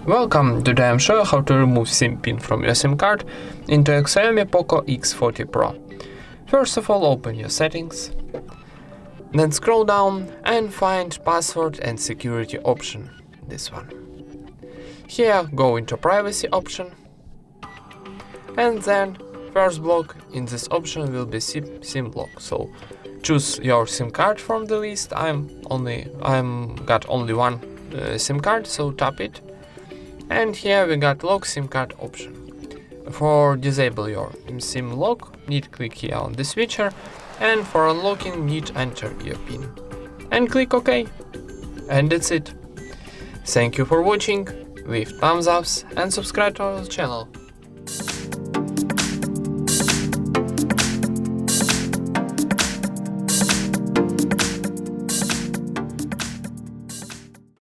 Welcome, today I'm showing how to remove SIM pin from your SIM card into a Xiaomi Poco X40 Pro. First of all, open your settings, then scroll down and find password and security option, this one. Here go into privacy option, and then first block in this option will be SIM lock. So choose your SIM card from the list. I'm got only one SIM card, so tap it. And here we got lock SIM card option. For disable your SIM lock, need click here on the switcher, and for unlocking need enter your PIN. And click OK. And that's it. Thank you for watching, leave thumbs ups and subscribe to our channel.